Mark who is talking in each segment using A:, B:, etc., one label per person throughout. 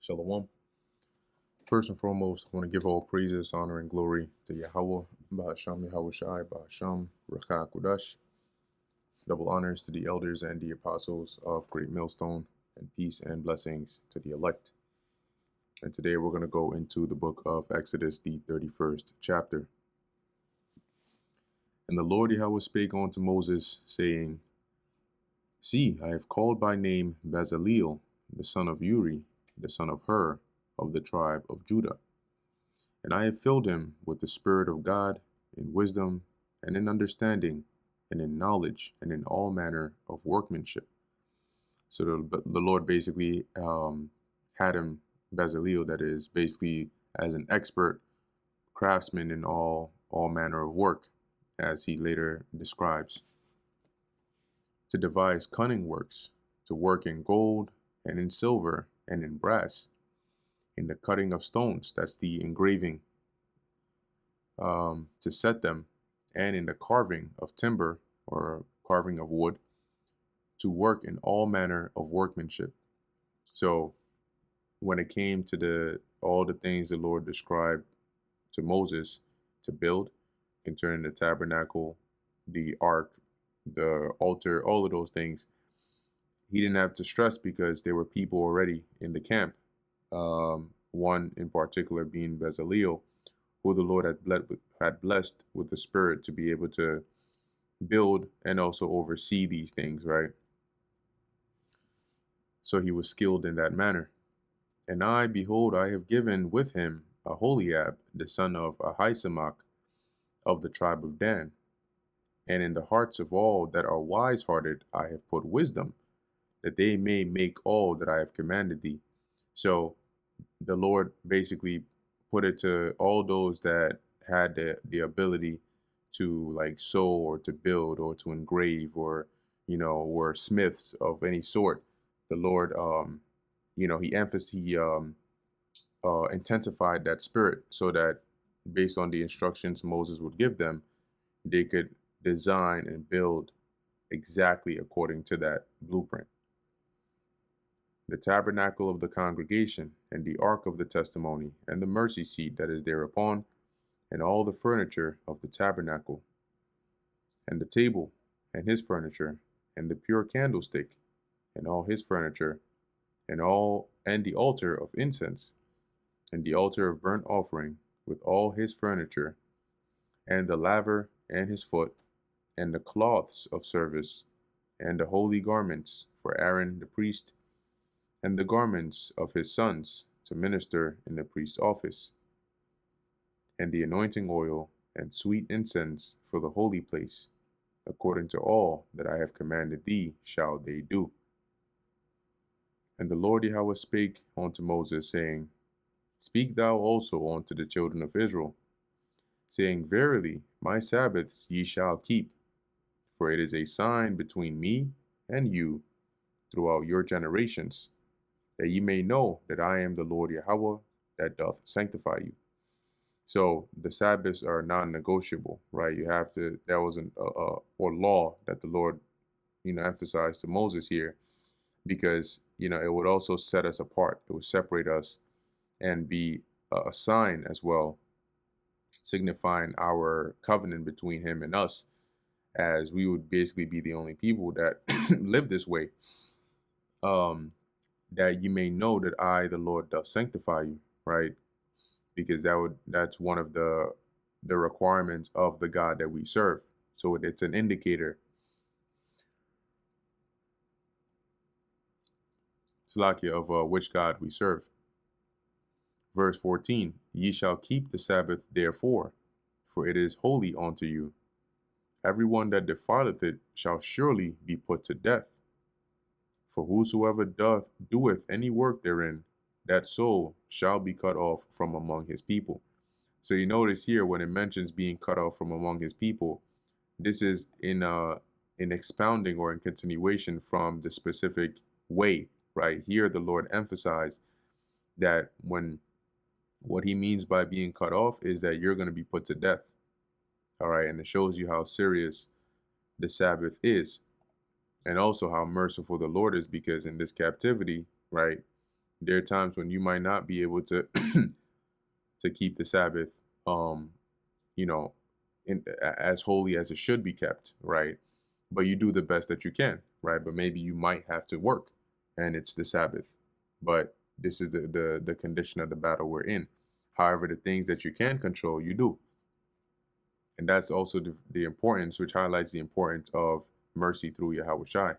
A: Shalom. First and foremost, I want to give all praises, honor, and glory to Yahweh, Ba'asham Yahushai, Ba'asham Recha Kudash. Double honors to the elders and the apostles of Great Millstone, and peace and blessings to the elect. And today we're going to go into the book of Exodus, the 31st chapter. And the Lord Yahweh spake unto Moses, saying, See, I have called by name Bezaleel, the son of Uri, the son of Hur, of the tribe of Judah. And I have filled him with the Spirit of God, in wisdom, and in understanding, and in knowledge, and in all manner of workmanship. So the Lord basically had him, Bezaleel, that is, basically as an expert craftsman in all manner of work, as he later describes. To devise cunning works, to work in gold, and in silver, and in brass, in the cutting of stones, that's the engraving, to set them, and in the carving of timber or carving of wood, to work in all manner of workmanship. So when it came to all the things the Lord described to Moses to build, concerning the tabernacle, the ark, the altar, all of those things, he didn't have to stress because there were people already in the camp. One in particular being Bezaleel, who the Lord had blessed with the Spirit to be able to build and also oversee these things, right? So he was skilled in that manner. And I, behold, I have given with him Aholiab, the son of Ahisamach, of the tribe of Dan. And in the hearts of all that are wise-hearted I have put wisdom, that they may make all that I have commanded thee. So the Lord basically put it to all those that had the ability to like sew or to build or to engrave or, were smiths of any sort. The Lord, he intensified that spirit so that based on the instructions Moses would give them, they could design and build exactly according to that blueprint. The tabernacle of the congregation, and the ark of the testimony, and the mercy seat that is thereupon, and all the furniture of the tabernacle, and the table, and his furniture, and the pure candlestick, and all his furniture, and the altar of incense, and the altar of burnt offering, with all his furniture, and the laver and his foot, and the cloths of service, and the holy garments for Aaron the priest, and the garments of his sons to minister in the priest's office, and the anointing oil and sweet incense for the holy place, according to all that I have commanded thee shall they do. And the Lord Yahweh spake unto Moses, saying, Speak thou also unto the children of Israel, saying, Verily, my Sabbaths ye shall keep, for it is a sign between me and you throughout your generations, that ye may know that I am the Lord Yahweh that doth sanctify you. So the Sabbaths are non-negotiable, right? You have to, that was or law that the Lord, emphasized to Moses here, because, it would also set us apart. It would separate us and be a sign as well, signifying our covenant between him and us, as we would basically be the only people that live this way. That you may know that I, the Lord, doth sanctify you, right? Because that's one of the requirements of the God that we serve. So it's an indicator, Slakia, of which God we serve. Verse 14, Ye shall keep the Sabbath therefore, for it is holy unto you. Everyone that defileth it shall surely be put to death. For whosoever doeth any work therein, that soul shall be cut off from among his people. So you notice here when it mentions being cut off from among his people, this is in expounding or in continuation from the specific way, right? Here the Lord emphasized that what he means by being cut off is that you're going to be put to death. All right, and it shows you how serious the Sabbath is. And also how merciful the Lord is, because in this captivity, right, There are times when you might not be able to to keep the Sabbath, you know, as holy as it should be kept, right? But you do the best that you can, right? But maybe you might have to work, and it's the Sabbath. But this is the condition of the battle we're in. However, the things that you can control, you do, and that's also the importance, which highlights the importance of mercy through Yahweh Shai.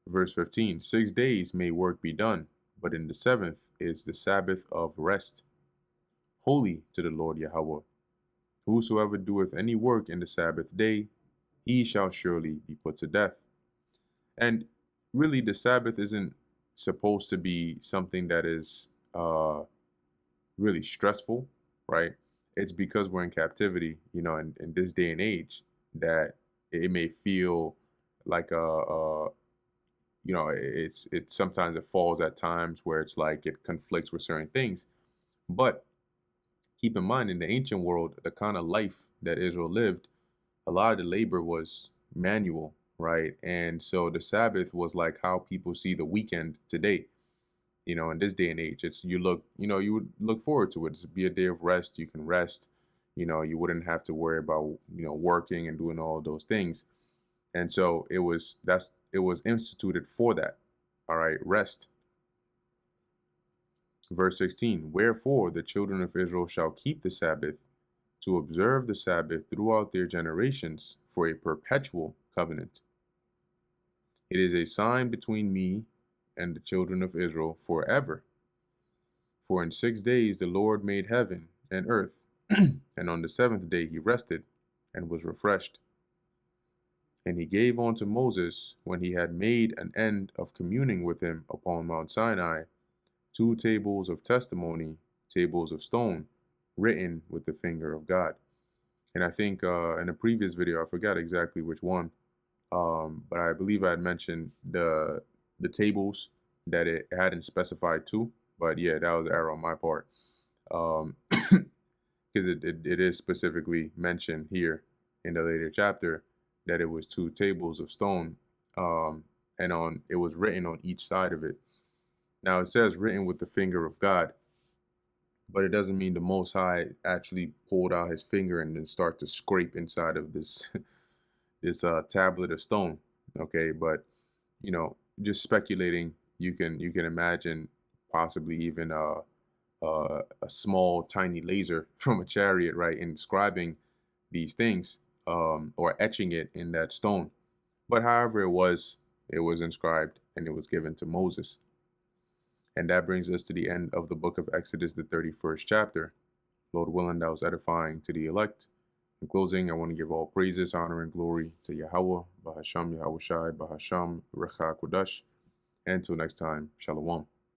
A: Verse 15: 6 days may work be done, but in the seventh is the Sabbath of rest, holy to the Lord Yahweh. Whosoever doeth any work in the Sabbath day, he shall surely be put to death. And really, the Sabbath isn't supposed to be something that is really stressful, right? It's because we're in captivity, in this day and age, that it may feel like it's sometimes it falls at times where it's like it conflicts with certain things. But keep in mind, in the ancient world, the kind of life that Israel lived, a lot of the labor was manual, right? And so the Sabbath was like how people see the weekend today. In this day and age, you would look forward to it. It's be a day of rest. You can rest. You wouldn't have to worry about working and doing all those things. And so it was instituted for that. All right, rest. Verse 16: Wherefore the children of Israel shall keep the Sabbath, to observe the Sabbath throughout their generations, for a perpetual covenant. It is a sign between me and the children of Israel forever. For in 6 days the Lord made heaven and earth, and on the seventh day he rested and was refreshed. And he gave unto Moses, when he had made an end of communing with him upon Mount Sinai, 2 tables of testimony, tables of stone, written with the finger of God. And I think in a previous video, I forgot exactly which one, but I believe I had mentioned the tables that it hadn't specified to. But yeah, that was an error on my part, because it is specifically mentioned here in the later chapter that it was 2 tables of stone, and it was written on each side of it. Now it says written with the finger of God, but it doesn't mean the Most High actually pulled out his finger and then start to scrape inside of this this tablet of stone. Okay, but just speculating, you can imagine possibly even a small tiny laser from a chariot, right, inscribing these things, or etching it in that stone. But however it was inscribed and it was given to Moses. And that brings us to the end of the book of Exodus, the 31st chapter. Lord willing, that was edifying to the elect. In closing, I want to give all praises, honor, and glory to Yahweh, Bahasham Yahweh Shai, Bahasham Recha Kodash. And until next time, Shalom.